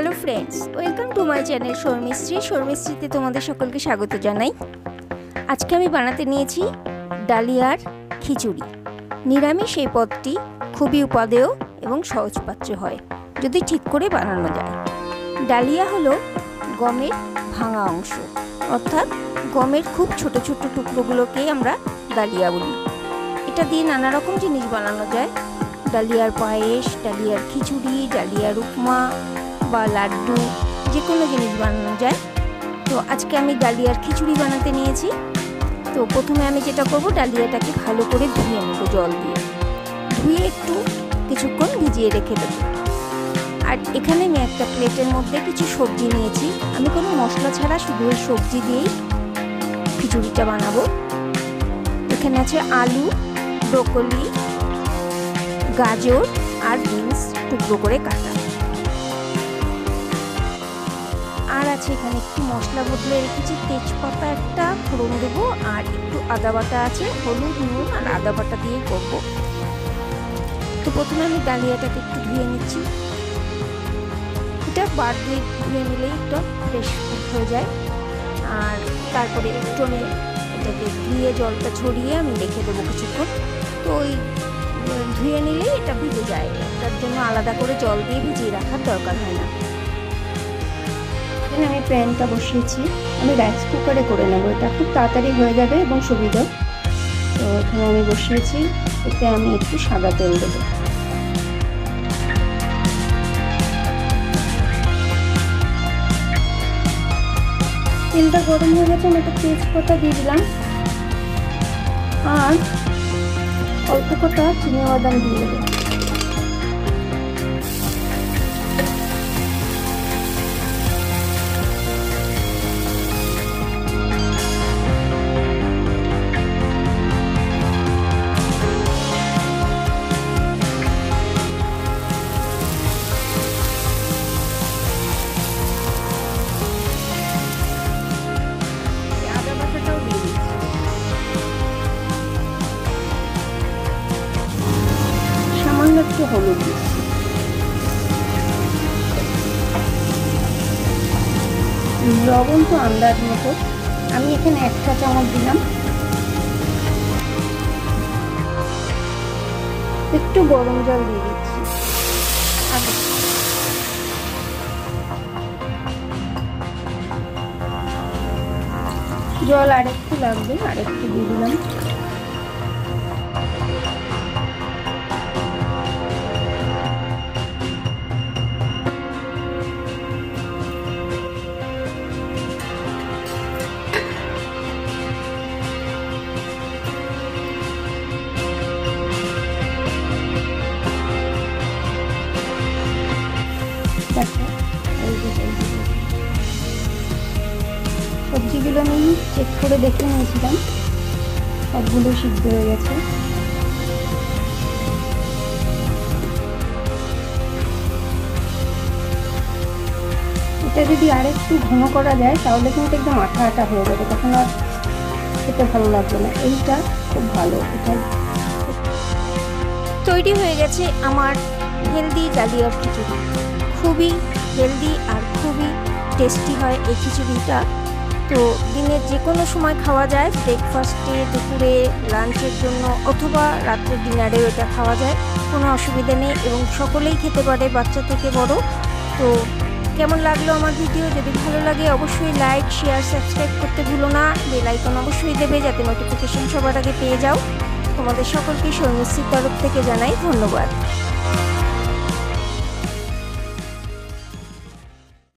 Hello friends, welcome to my channel শর্মিশ্রীতে তোমাদের সকলকে স্বাগত জানাই। আজকে আমি বানাতে নিয়েছি ডালিয়ার খিচুড়ি। নিরামিষ এই পদটি খুবই উপাদেয় এবং সহজপাচ্য হয় যদি ঠিক করে বানানো যায়। ডালিয়া হলো গমের ভাঙা অংশ, অর্থাৎ গমের খুব ছোট ছোট টুকরোগুলোকেই আমরা ডালিয়া বলি। এটা দিয়ে নানা রকম জিনিস বানানো যায়। ডালিয়ার পায়েস, ডালিয়ার খিচুড়ি, ডালিয়ার উপমা বা লাড্ডু, যে কোনো জিনিস বানানো যায়। তো আজকে আমি ডালিয়ার খিচুড়ি বানাতে নিয়েছি। তো প্রথমে আমি যেটা করব, ডালিয়াটাকে ভালো করে ধুয়ে নেব, জল দিয়ে ধুয়ে একটু কিছুক্ষণ ভিজিয়ে রেখে দেবো। আর এখানে আমি একটা প্লেটের মধ্যে কিছু সবজি নিয়েছি। আমি কোনো মশলা ছাড়া শুধু ওই সবজি দিয়েই খিচুড়িটা বানাবো। এখানে আছে আলু, ব্রোকলি, গাজর আর বিনস টুকরো করে কাটা। আর আছে এখানে একটু মশলা বদলে রেখেছি, তেজপাতা একটা ফোড়ন দেবো, আর একটু আদা বাটা আছে, হলুদ, নুন আর আদা বাটা দিয়েই করবো। তো প্রথমে আমি ডালিয়াটাকে একটু ধুয়ে নিচ্ছি। এটা বার দিয়ে ধুয়ে নিলেই একটু ফ্রেশ হয়ে যায়। আর তারপরে একটু আমি এটাকে ধুয়ে জলটা ছড়িয়ে আমি রেখে দেবো কিছুক্ষণ। তো ওই ধুয়ে নিলেই এটা ভিজে যায়, তার জন্য আলাদা করে জল দিয়ে ভিজিয়ে রাখার দরকার হয় না। এখানে আমি প্যানটা বসিয়েছি, আমি রাইস কুকারে করে নেবো, এটা খুব তাড়াতাড়ি হয়ে যাবে এবং সুবিধা। তো এখানে আমি বসিয়েছি, এতে আমি একটু সাদা তেল দেবো। তেলটা গরম হয়ে গেছে, আমি একটা তেজপাতা দিয়ে দিলাম আর অল্প কটা চিনি বাদাম দিয়ে দেবো। একটু হলুদ দিচ্ছি, লবণ তো আন্দাজ মতো, আমি এখানে 1 চা চামচ দিলাম। একটু গরম জল দিয়ে দিচ্ছি, জল আরেকটু লাগবে, আরেকটু দিয়ে দিলাম। সবজিগুলো আমি চেক করে দেখে নিয়েছিলাম, সবগুলো সিদ্ধ হয়ে গেছে। এটা যদি আরেকটু ঘন করা যায় তাহলে কিন্তু একদম আঠা আঠা হয়ে যাবে, তখন আর খেতে ভালো লাগবে না। এইটা খুব ভালো। এটা তৈরি হয়ে গেছে আমার হেলদি ডালিয়ার খিচুড়ি। খুবই হেলদি আর খুবই টেস্টি হয় এই খিচুড়িটা। তো দিনের যে কোনো সময় খাওয়া যায়, ব্রেকফাস্টে, দুপুরে, লাঞ্চের জন্য অথবা রাত্রে ডিনারেও এটা খাওয়া যায়, কোনো অসুবিধা নেই এবং সকলেই খেতে পারে, বাচ্চা থেকে বড়। তো কেমন লাগলো আমার ভিডিও? যদি ভালো লাগে অবশ্যই লাইক, শেয়ার, সাবস্ক্রাইব করতে ভুলো না। বেল আইকন অবশ্যই দেবে যাতে নোটিফিকেশন সবার আগে পেয়ে যাও। তোমাদের সকলকে শর্মিশ্রীর তরফ থেকে জানাই ধন্যবাদ।